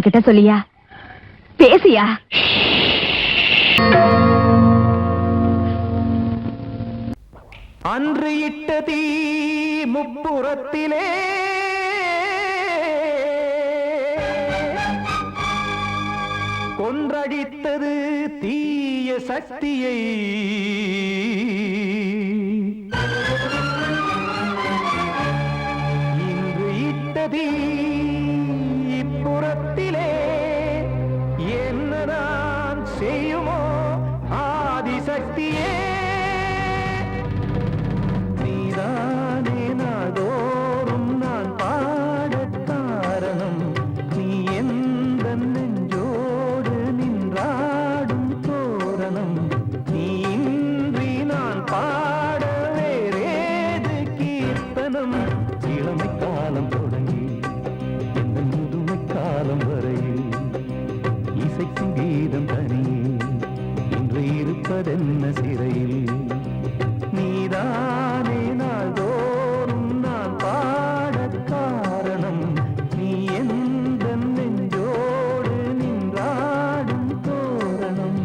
என்கிட்ட சொல்லியா? பேசியா? அன்று இட்ட தீ முப்புறத்திலே கொன்றடித்தது தீய சக்தியை. இன்று இட்ட தீ இப்புறத்திலே என்னதான் செய்யுமோ ஆதிசக்தியே. நீதானே நாள்தோறும் நான் பாடக் காரணம். நீ எந்த நெஞ்சோடு நின்றாடும் தோரணம். நீ இன்றி நான் பாட வேறேது கீர்த்தனம். இளமை காலம் தொடங்கி எந்த முதுமை காலம் வரையில் இசைக்கும் கீதம் தனியே இன்று இருப்பதென்ன சிறையில். நீதானே நாள்தோறும் நான் பாடக் காரணம். நீ எந்த நெஞ்சோடு நின்றாடும் தோரணம்.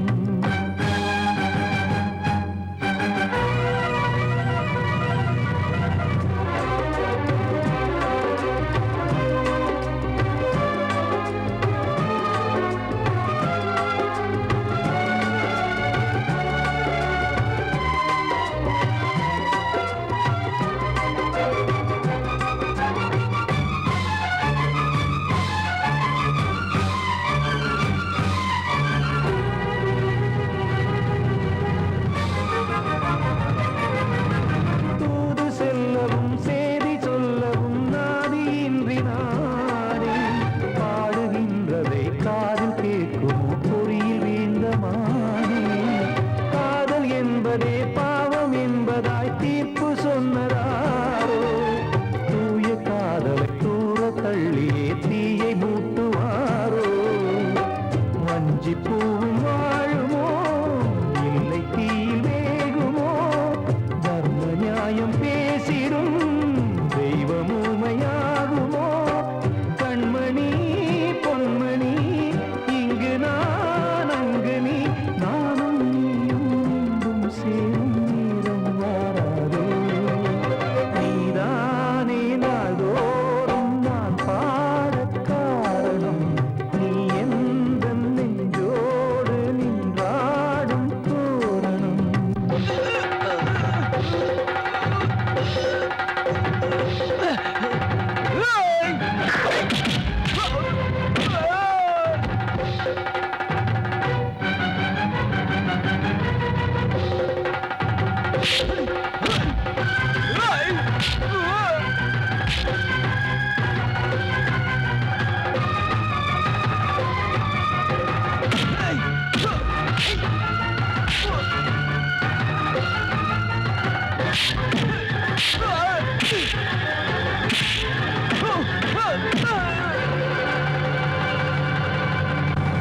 தூது செல்லவும் சேதி சொல்லவும் நாதியின்றி நானே பாடுகின்றதை காதில் கேட்குமோ பொறியில் வீழ்ந்த மானே. காதல் என்பதே பாவம் என்பதாய் தீர்ப்பு சொன்னதாரோ. தூய காதலை தூர தள்ளியே தீயை மூட்டுவாரோ. வஞ்சி பூவும் வாழுமோ இல்லை தீயில் வேகுமோ. தர்ம நியாயம் பேசிடும் தெய்வம் ஊமையாகுமோ. கண்மணி பொன்மணி இங்கு நான் அங்கு நீ நானும் நீயும் மீண்டும் சேரும் நேரம் வாராதோ. நீதானே நாள்தோறும் நான் பாடக் காரணம். நீ எந்த நெஞ்சோடு நின்றாடும் தோரணம்.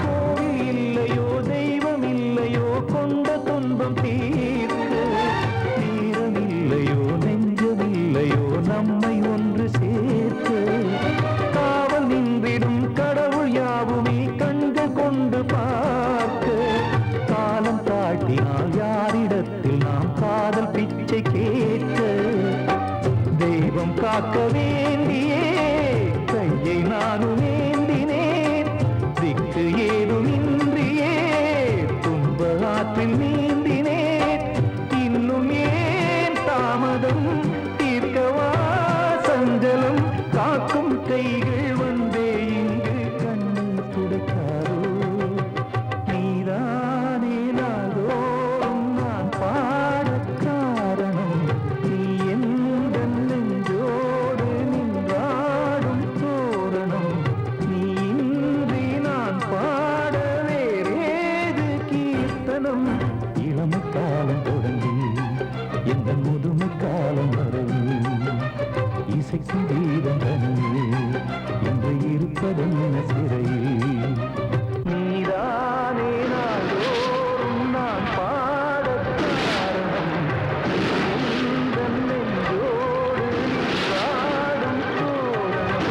கோவில் இல்லையோ தெய்வம் இல்லையோ கொண்ட துன்பம் தீர்க்க. நேரம் இல்லையோ நெஞ்சம் இல்லையோ நம்மை ஒன்று சேர்க்க. காவல் நின்றிடும் கடவுள் யாவுமே கண்கள் கொண்டு பார்க்க. காலம் தாட்டினால் யாரிடத்தில் நாம் காதல் பிச்சை கேட்க. தெய்வம் காக்க வேண்டியே கையை நானும் ஏந்தினேன். திக்கு ஏதுமின்றியே துன்ப ஆற்றில் நீந்தினேன். இன்னும் ஏன் தாமதம் தீர்க்கவா சஞ்சலம். காக்கும் கைகள் வந்தே இங்கு கண்ணீர் துடைக்காரோ. நீதானே நாள்தோறும் நான் பாடக் காரணம். நீ எந்த நெஞ்சோடு நின்றாடும் தோரணம். நீ இன்றி நான் பாட வேறேது கீர்த்தனம். இளமை காலம் தொடங்கி எந்த முதுமை காலம் வரையில் இசைக்கும் கீதம் தனியே இன்று இருப்பதென்ன சிறையில். நீதானே நாள்தோறும் நான் பாடக் காரணம். எந்த நெஞ்சோடு நின்றாடும் தோரணம்.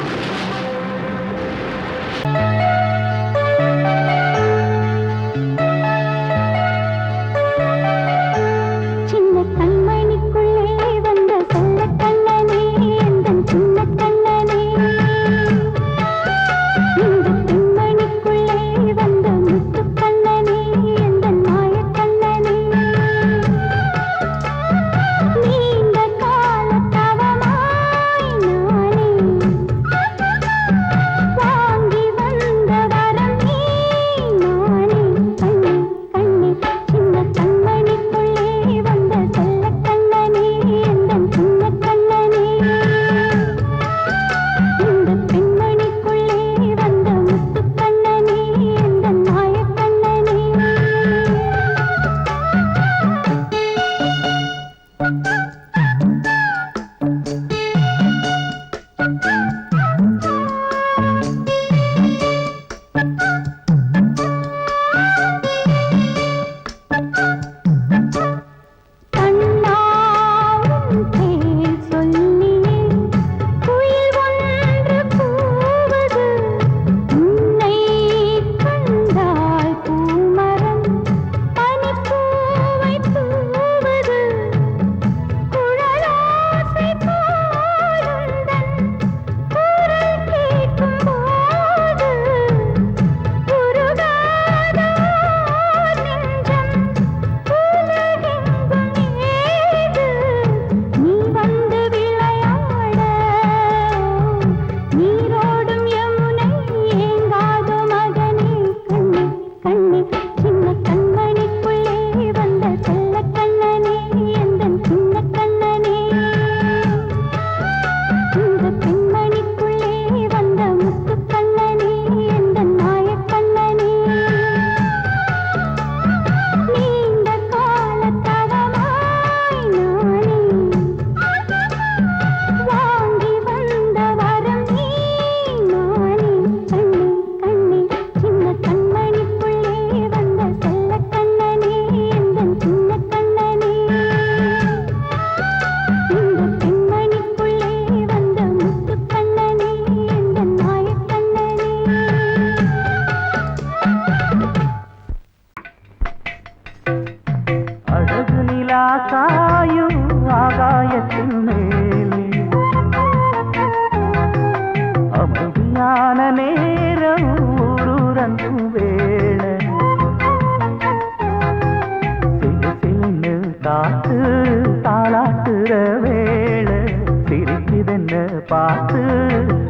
என்ன பார்த்து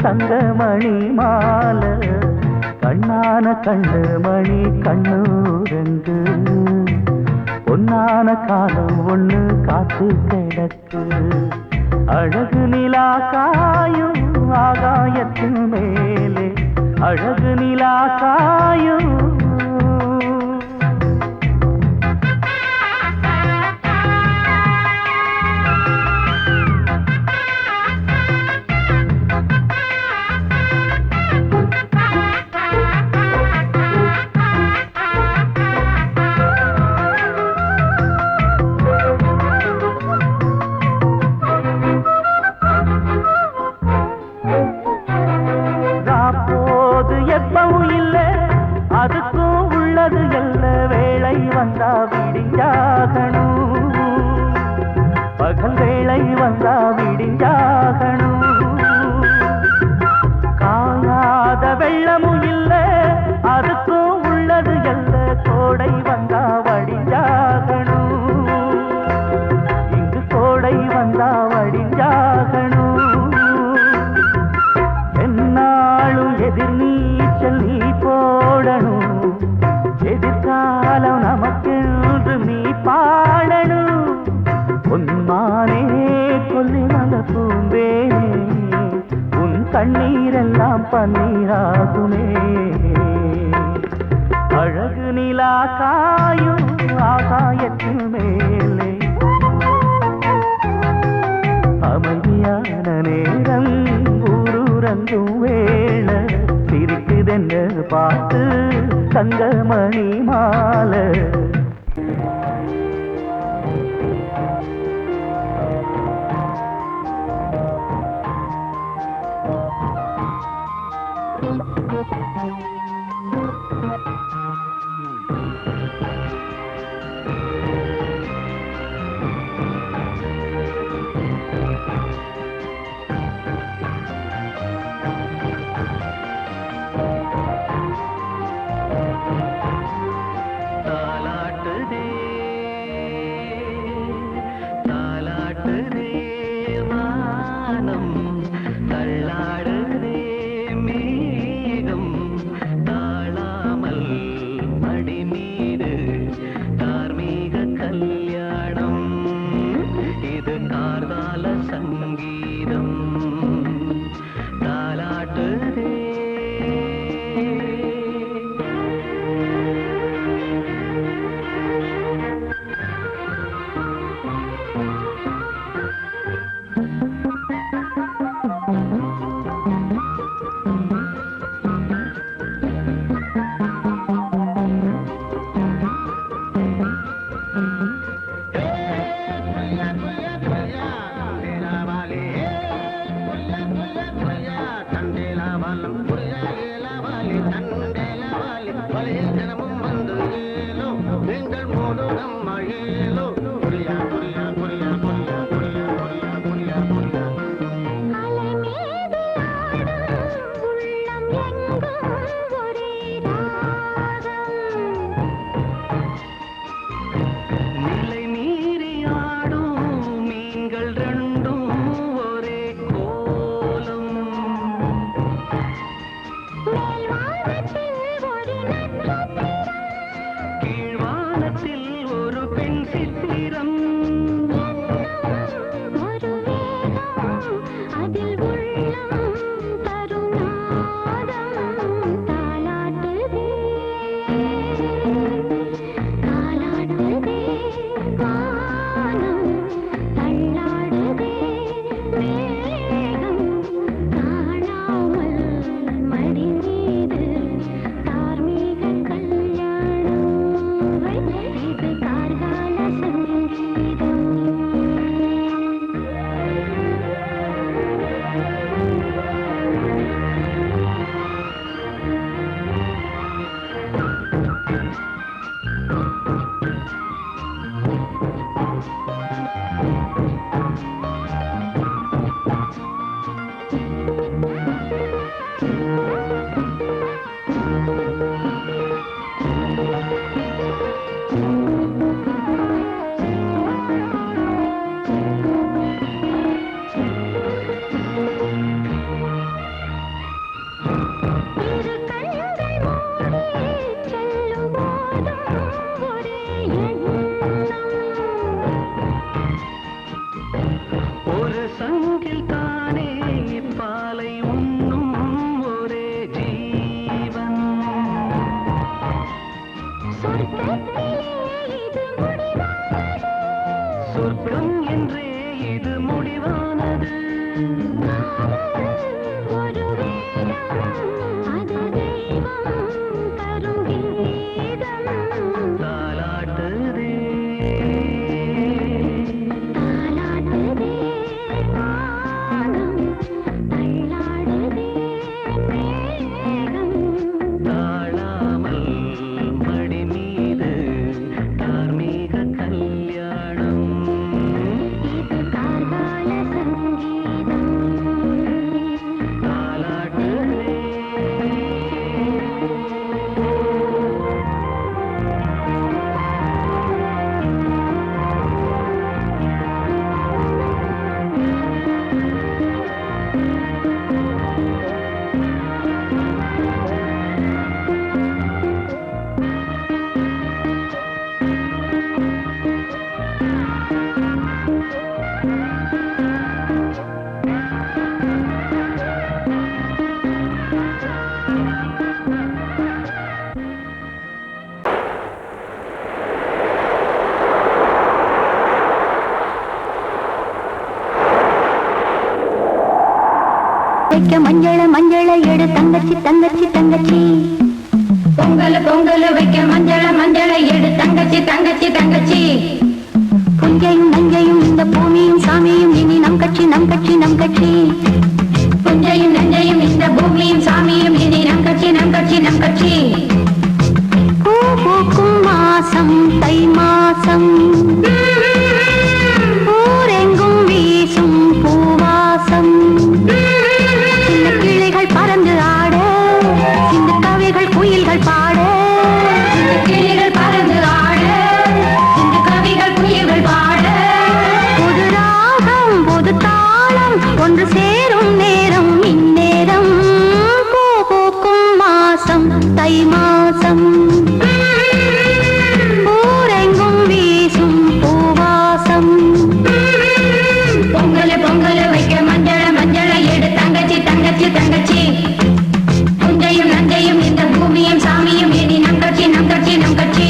தங்கமணி மாலை கண்ணான கண்ணு மணி கண்ணூரங்கு பொன்னான காலம் ஒண்ணு காத்து கிடக்கு அழகு நிலா காயும் ஆகாயத்தின் மேலே அழகு நிலா காயும் அதுக்கும் உள்ளது எல்ல வேளை வந்தா விடிஞ்சாகணும் பகல் வேளை வந்தா விடிஞ்சாகணும் காணாத வெள்ளமும் இல்ல அதுக்கும் உள்ளது எல்ல கோடை வந்தா வடிஞ்சாகணும் இங்கு கோடை வந்தா வடிஞ்சாகணும் என்னாலும் எதிர் நீச்சல் நீ போடணும் எதிர்காலம் நமக்கென்று நீ பாடணும் உன்மானே கொல்லிமல பூந்தேனே உன் கண்ணீரெல்லாம் பன்னீராகுமே அழகு நிலா காயும் ஆகாயத்தின் மேலே அமைதியான நேரம் ஊரூரங்கும் வேளை சிரிக்குதென்று பார்த்து தங்கமணி மாலை முடிவானது ஒரு வேதம் அது தெய்வம் தரும் கீதம் தாலாட்டுதே தாலாட்டுதே வானம் தள்ளாடுதே மேகம் தாழாமல் மடி மீது தார்மீக கல்யாணம் இது கார்கால சங்கீதம் தாலாட்டுதே வைக்க மஞ்சள மஞ்சள எடு தங்கச்சி தங்கச்சி தங்கச்சி பொங்கல் பொங்கல் வைக்க மஞ்சள மஞ்சள எடு தங்கச்சி தங்கச்சி தங்கச்சி புஞ்சையும் நஞ்சையும் இந்த பூமியும் சாமியும் இனி நம் கட்சி நம் கட்சி நம் கட்சி புஞ்சையும் நஞ்சையும் இந்த பூமியும் சாமியும் இனி நம் கட்சி நம் கட்சி நம் கட்சி பூ பூக்கும் மாசம் தை மாசம் ஊரெங்கும் வீசும் பூவாசம் சின்ன கிளிகள் பறந்து ஆட சின்ன கவிகள் குயில்கள் பாட இந்த கிளிகள் பறந்து ஆட இந்த கவிகள் குயில்கள் பாட புது ராகம் புது தாளம் ஒன்று சேரும் நேரம் இந்நேரம் பூ பூக்கும் மாசம் தை மாசம் ஊரெங்கும் வீசும் பூவாசம் பொங்கல் பொங்கல் வைக்க மஞ்சள மஞ்சள எடு தங்கச்சி தங்கச்சி தங்கச்சி புஞ்சையும் நஞ்சையும் இந்த பூமியும் சாமியும் இனி நம் கட்சி நம் கட்சி நம் கட்சி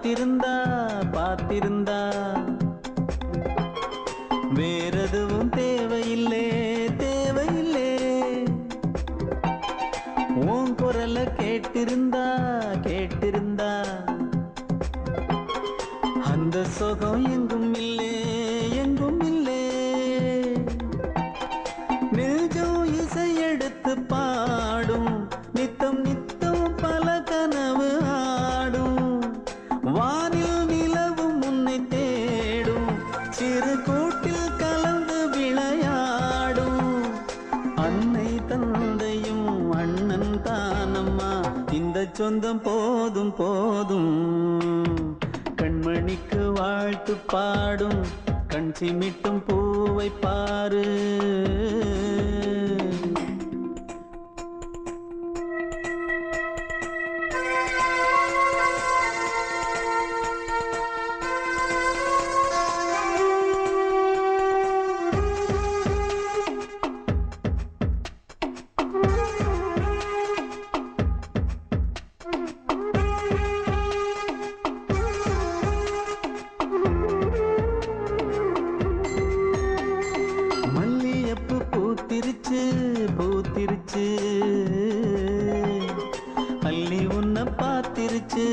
காத்திருந்தா பார்த்திருந்தா வேறெதுவும் தேவையில்லை தேவையில்லை. உன் குரல கேட்டிருந்தா கேட்டிருந்தா அந்த சுகம் எங்கும் இல்லே எங்கும் இல்லே. நெஞ்சம் இசை எடுத்து பாடும் நித்தம் நித்தம் பல கனவு ஆடும். வானில் நிலவும் உன்னை தேடும் சிறு கூட்டில் கலந்து விளையாடும். அன்னை தந்தையும் அண்ணன் தானம்மா இந்த சொந்தம் போதும் போதும். கண்மணிக்கு வாழ்த்து பாடும் கண் சிமிட்டும் பூவை பாரு. பூத்திருச்சு பூத்திருச்சு அள்ளி உன்னை பார்த்திருச்சு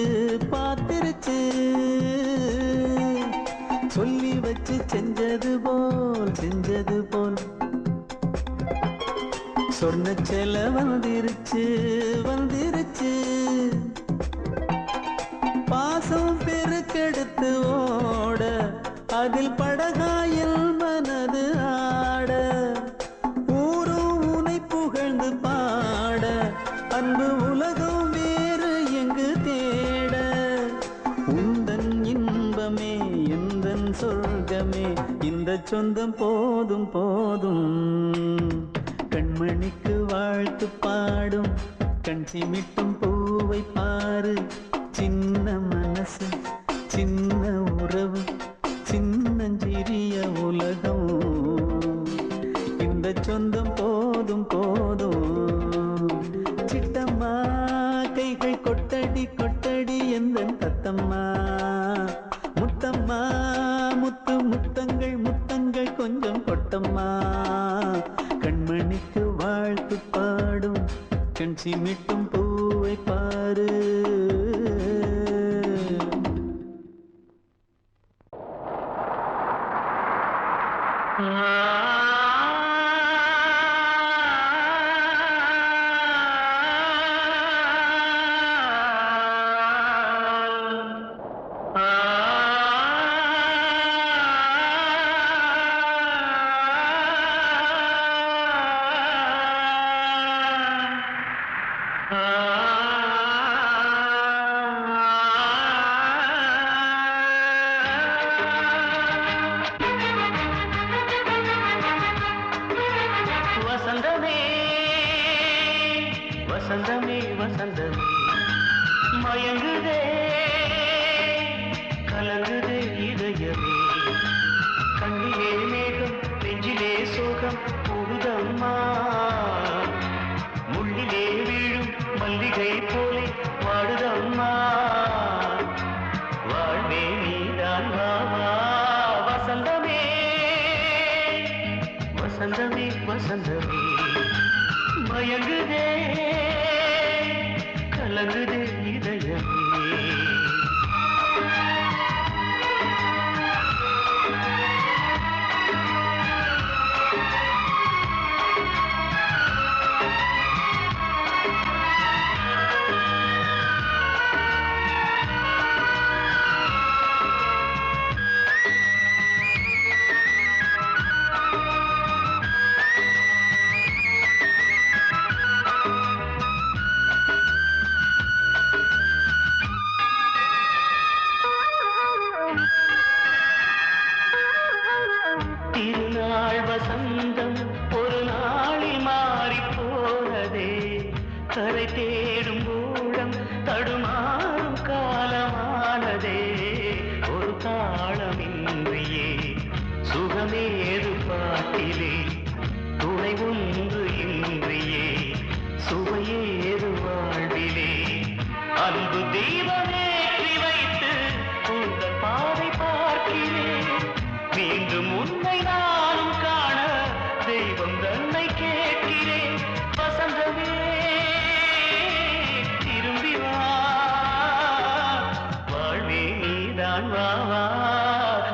பார்த்திருச்சு. சொல்லி வச்சு செஞ்சது போல் சொன்ன செல வந்துருச்சு வந்துருச்சு. பாசம் பெருக்கெடுத்து ஓட அதில் படகாயில் மனது ஆட. ஊரும் உனை புகழ்ந்து பாட அன்பு உலகம் வேறு எங்கு தேட. உந்தன் இன்பமே எந்தன் சொர்க்கமே இந்த சொந்தம் போதும் போதும். கண்மணிக்கு வாழ்த்து பாடும் கண் சிமிட்டும் பூவை பாரு. சின்ன மனசு சின்ன உறவு சின்னஞ்சிறிய உலகம் இந்த சொந்தம் போதும் போதும். சிட்டம்மா கைகள் கொட்டடி கொட்டடி எந்தன் தத்தம்மா. முத்தம்மா முத்து முத்தங்கள் முத்தங்கள் கொஞ்சம் கொட்டம்மா. கண்மணிக்கு வாழ்த்து பாடும் கண் சிமிட்டும் பூவை பாரு. வசந்தமே வசந்தமே மயங்குதே கலங்குதே இதயமே. கண்ணிலே மேகம் நெஞ்சிலே சோகம் புகுதம்மா. முள்ளிலே வீழும் மல்லிகை போலே வாடுதம்மா. வாழ்வே நீதான் வாவா. வசந்தமே வசந்தமே வசந்தமே மயங்குதே கலங்குதே இதயமே.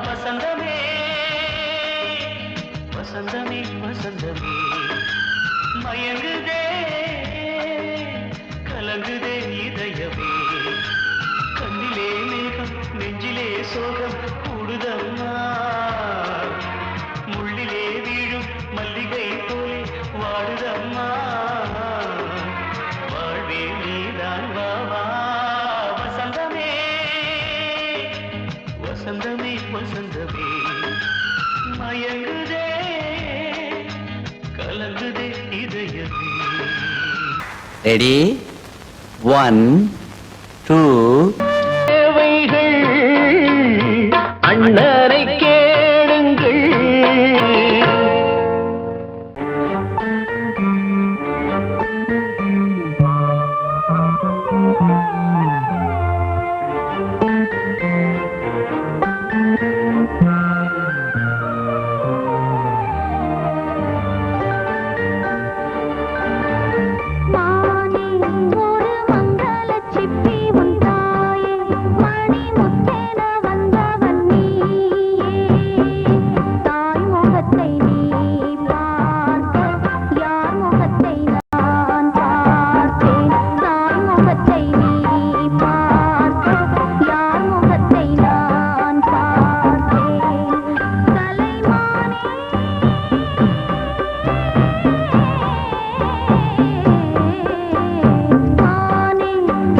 வசந்தமே வசந்தமே வசந்தமே மயங்குதே கலங்குதே இதயமே கண்ணிலே மேகம் நெஞ்சிலே சோகம் கூடுதம்மா முள்ளிலே வீழும் மல்லிகை போலே வாடுதம்மா வாழ்வே நீதான் வாவா வசந்தமே வசந்தமே வசந்தமே மயங்குதே கலங்குதே இதயமே ரெடி 1 2 தேவைகள் அண்ணரை கேளுங்கள் மானே ஒரு மங்களச் சிப்பி உன் தாயே மணி முத்தென வந்தவன் நீயே தாய் முகத்தை நீ பார்க்க யார் முகத்தை நான் பார்த்தேன் தாய் முகத்தை நீ பார்க்க யார் முகத்தை நான் பார்த்தேன் கலைமானே மானே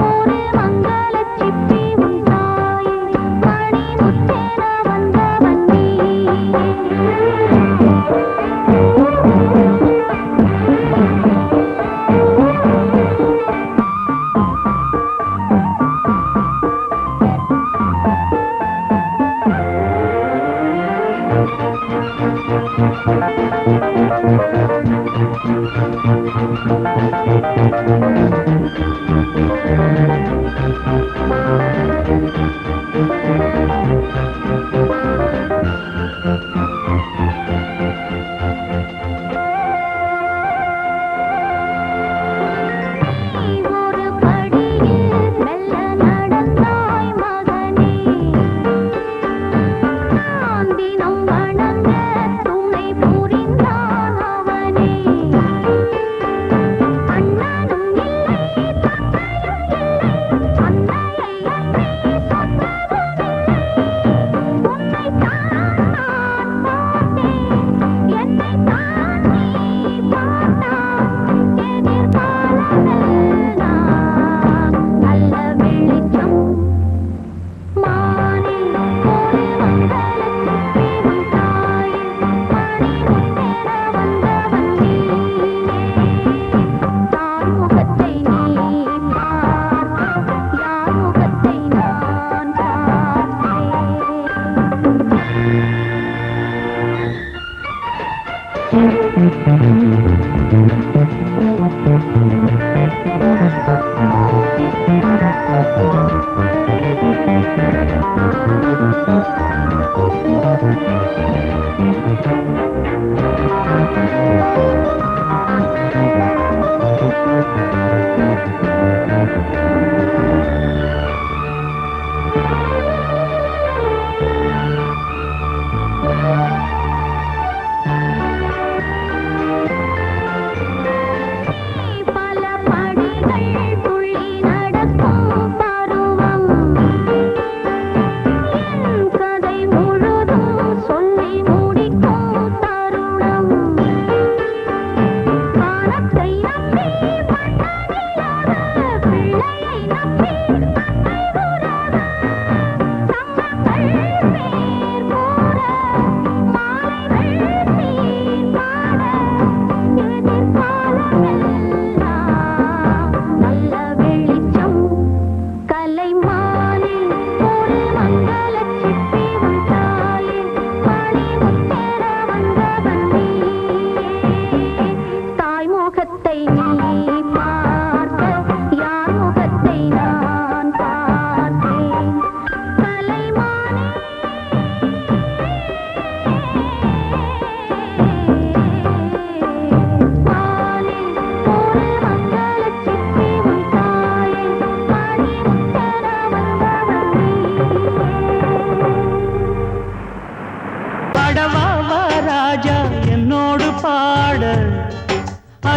ஒரு மங்களச் சிப்பி உன் தாயே மணி முத்தென வந்தவன் நீயே நீ ஒரு படியில் மெல்ல நடந்தாய் மகனே நான் தினம் வணங்க துணை புரிந்தான் அவனே அண்ணனும் இல்லை தந்தையும்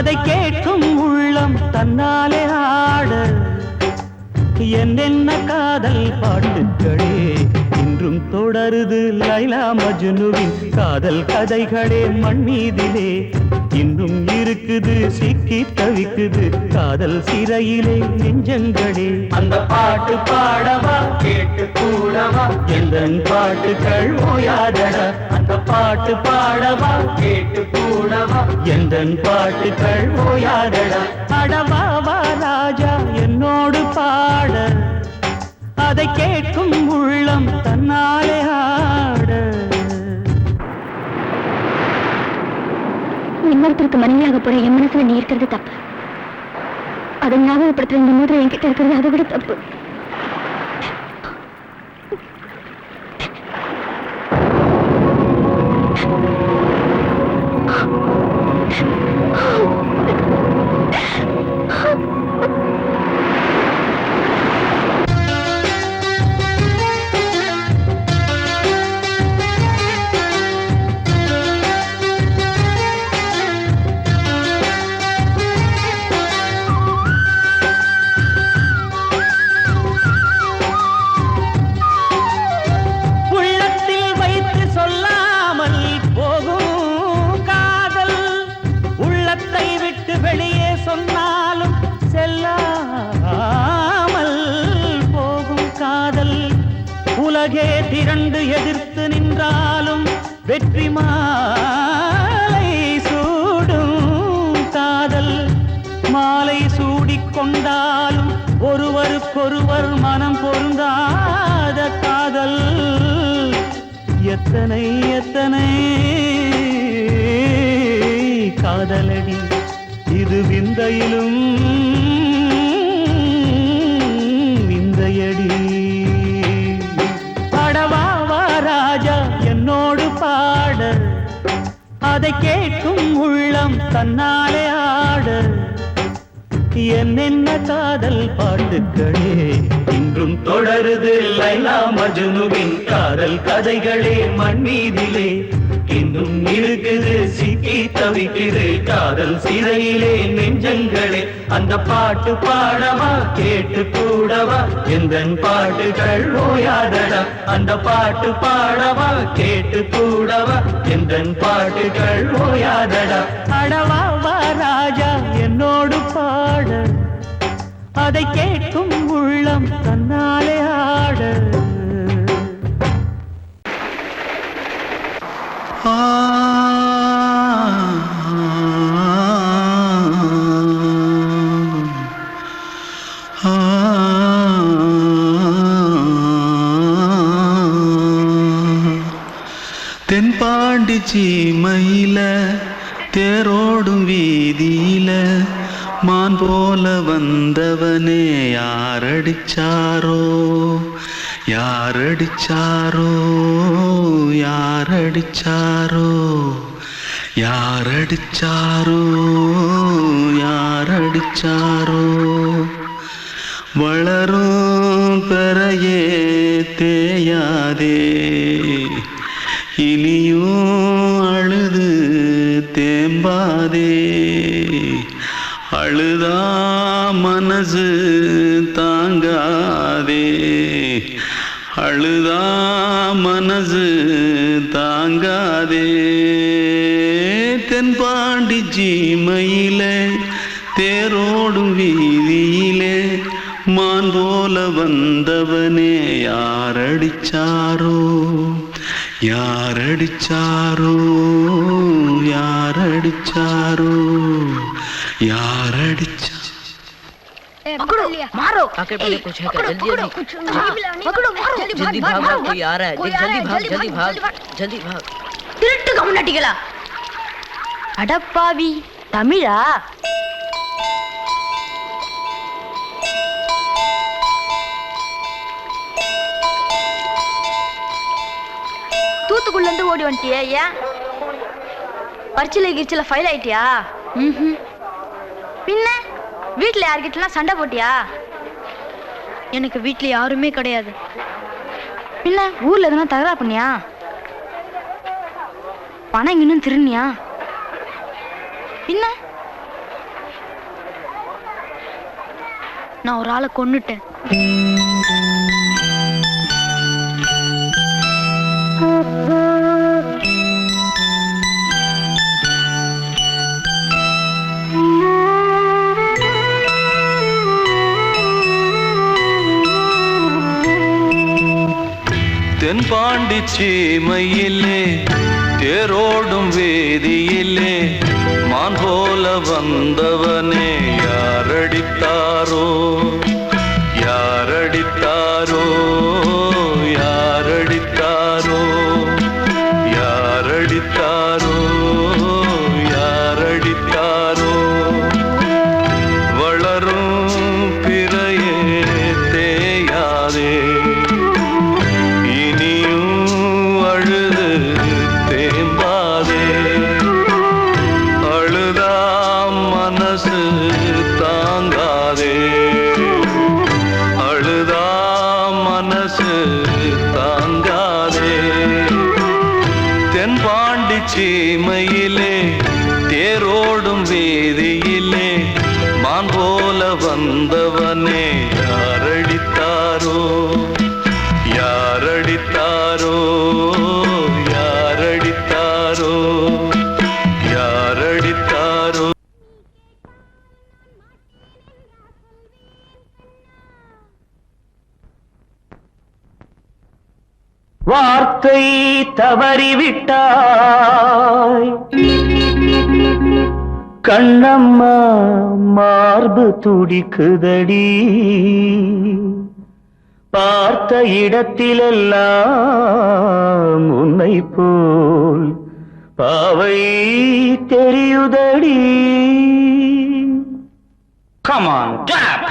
அதை கேட்கும் உள்ளம் தன்னாலே ஆட என்னென்ன காதல் பாட்டுக்களே இன்றும் தொடருது லைலா மஜ்னுவின் காதல் கதைகளே மண் மீதிலே இன்னும் இருக்குது சிக்கி தவிக்குது காதல் சிறையிலே நெஞ்சங்களே அந்த பாட்டு பாடவா கேட்டு கூடவா எந்தன் பாட்டுகள் ஓயாதடா அந்த பாட்டு பாடவா கேட்டு கூடவா எந்தன் பாட்டுகள் ஓயாதடா அடவாவா ராஜா என்னோடு பாட அதை கேட்கும் உள்ளம் தன்னாலே ஆட இன்னொருத்தருக்கு மனைவியாக போற என் மனசுல நீ இருக்கிறது தப்பு அதை ஞாபகப்படுத்துற இந்த மூட்டை என்கிட்ட இருக்கிறது அதை விட தப்பு உலகே திரண்டு எதிர்த்து நின்றாலும் வெற்றி மாலை சூடும் காதல் மாலை சூடிக்கொண்டாலும் ஒருவருக்கொருவர் மனம் பொருந்தாத காதல் எத்தனை எத்தனை காதலடி இது விந்தையிலும் விந்தையடி ராஜா என்னோடு பாட அதை கேட்கும் உள்ளம் தன்னாலே ஆட என்னென்ன காதல் பாட்டுக்களே இன்றும் தொடருது லைலா மஜ்னுவின் காதல் கதைகளே மண் மீதிலே இன்னும் இருக்குது சிக்கி தவிக்குது காதல் சிறையிலே நெஞ்சங்களே அந்த பாட்டு பாடவா கேட்டு கூடவா எந்தன் பாட்டுகள் ஓயாதடா அந்த பாட்டு பாடவா கேட்டு கூடவா எந்தன் பாட்டுகள் ஓயாதடா அடவாவா ராஜா என்னோடு பாட அதை கேட்கும் உள்ளம் தன்னாலே ஆட தென்பாண்டி சீமையில தேரோடும் வீதியில மான் போல வந்தவனே யாரடிச்சாரோ யாரடிச்சாரோ யாரடிச்சாரோ யாரடிச்சாரோ யாரடிச்சாரோ வளரும் பெறையே தேயாதே இனியும் அழுது தேம்பாதே அழுதா மனசு தாங்காதே அழுதா மனசு தாங்காதே தென்பாண்டி சீமையிலே தேரோடும் வீதியிலே மான் போல வந்தவனே யாரடிச்சாரோ யாரடிச்சாரோ யாரடிச்சாரோ யாரடிச்சா मारो आके पहले कुछ है क्या जल्दी जल्दी जल्दी भाग कोई आ रहा है जल्दी भाग जल्दी भाग திருட்டு கம்முனட்டிகளா அடப்பாவி தமிழா தூத்துக்குள்ள இருந்து ஓடி வந்துட்டியா ஏன் பரிச்சையில கிரிச்சில ஃபைல் ஆயிட்டியா பின்ன வீட்டுல யார்கிட்டலாம் சண்டை போட்டியா எனக்கு வீட்டுல யாருமே கிடையாது பின்ன ஊர்ல எதுனா தகராறு பண்ணியா பணம் இன்னும் திருநியா பின்ன நான் ஒரு ஆளை கொன்னுட்டேன். தென்பாண்டி சீமையிலே தேரோடும் வேதியிலே மான் போல வந்தவனே யாரடித்தாரோ யாரடித்தாரோ யாரடித்தாரோ யாரடித்தாரோ யாரடித்தாரோ வளரும் பிறையே தேயாதே சீமையிலே தேரோடும் வேதியிலே மான் போல வந்தவனே யாரடித்தாரோ யாரடித்தாரோ யாரடித்தாரோ யாரடித்தாரோ. வார்த்தை தவறிவிட்டாய் கண்ணம்மா மார்பு துடிக்குதடி பார்த்த இடத்திலெல்லாம் உன்னை போல் பாவை தெரியுதடி. Come on, clap!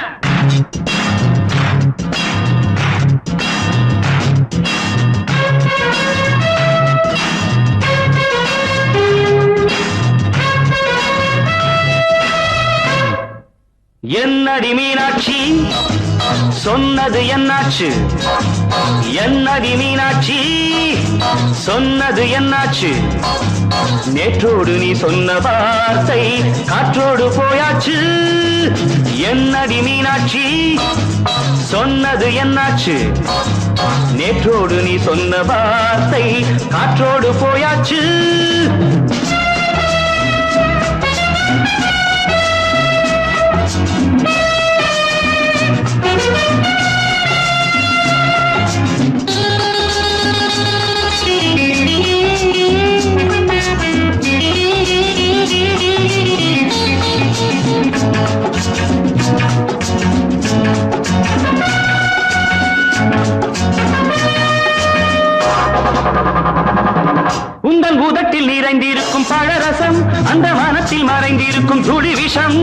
என்னடி மீனாட்சி சொன்னது என்னாச்சு என்னடி மீனாட்சி சொன்னது என்னாச்சு நேற்றோடு நீ சொன்ன வார்த்தை காற்றோடு போயாச்சு என்னடி மீனாட்சி சொன்னது என்னாச்சு நேற்றோடு நீ சொன்ன வார்த்தை காற்றோடு போயாச்சு. உந்தன் பூதத்தில் நிறைந்திருக்கும் பழரசம் அந்த வானத்தில் மறைந்திருக்கும் துளி விஷம்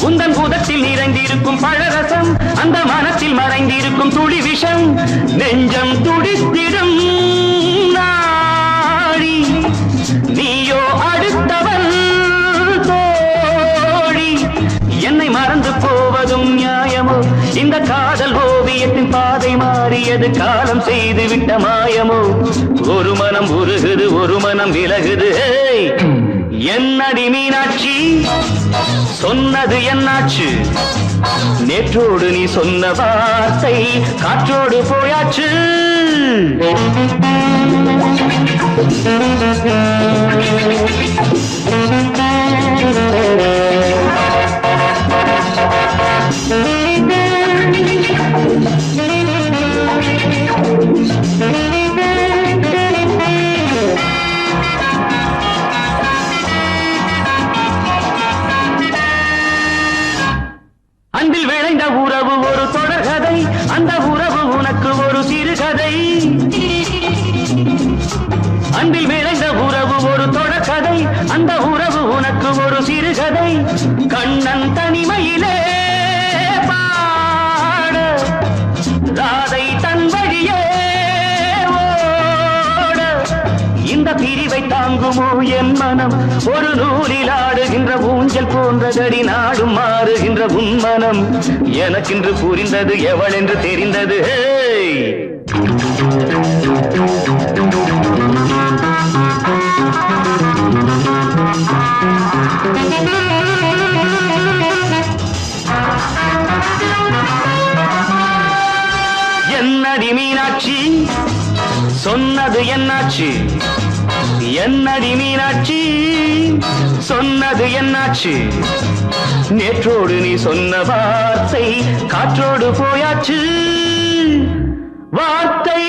உந்தன் பூதத்தில் நிறைந்திருக்கும் பழரசம் அந்த வானத்தில் மறைந்திருக்கும் துளி விஷம் நெஞ்சம் துடித்திடும் நாடி நீயோ அடுத்தவன் தோழி என்னை மறந்து போவதும் நியாயமோ இந்த காதல் ஓவியத்தின் பாதை மாறியது காலம் செய்து விட்ட மாயமோ ஒரு மனம் உருகுது ஒரு மனம் விலகுது என்னடி மீனாட்சி சொன்னது என்னாச்சு நேற்றோடு நீ சொன்ன வார்த்தை காற்றோடு போயாச்சு. அன்பில் விளைந்த உறவு ஒரு தொடர்கதை அந்த உறவு உனக்கு ஒரு சிறுகதை அன்பில் விளைந்த உறவு ஒரு தொடர்கதை அந்த உறவு உனக்கு ஒரு சிறுகதை கண்ணன் தனிமையிலே பாட ராதை தன் வழியே ஓட இந்த பிரிவை தாங்குமோ என் மனம் ஒரு நூலில் ஆடுகின்ற ஊஞ்சல் போன்றதடி நாடும் மாறுகின்ற உன்மனம் எனக்கென்று புரிந்தது எவள் என்று தெரிந்தது. சொன்னது என்னாச்சு என்னடி மீனாட்சி சொன்னது என்னாச்சு நேற்றோடு நீ சொன்ன வார்த்தை காற்றோடு போயாச்சு வார்த்தை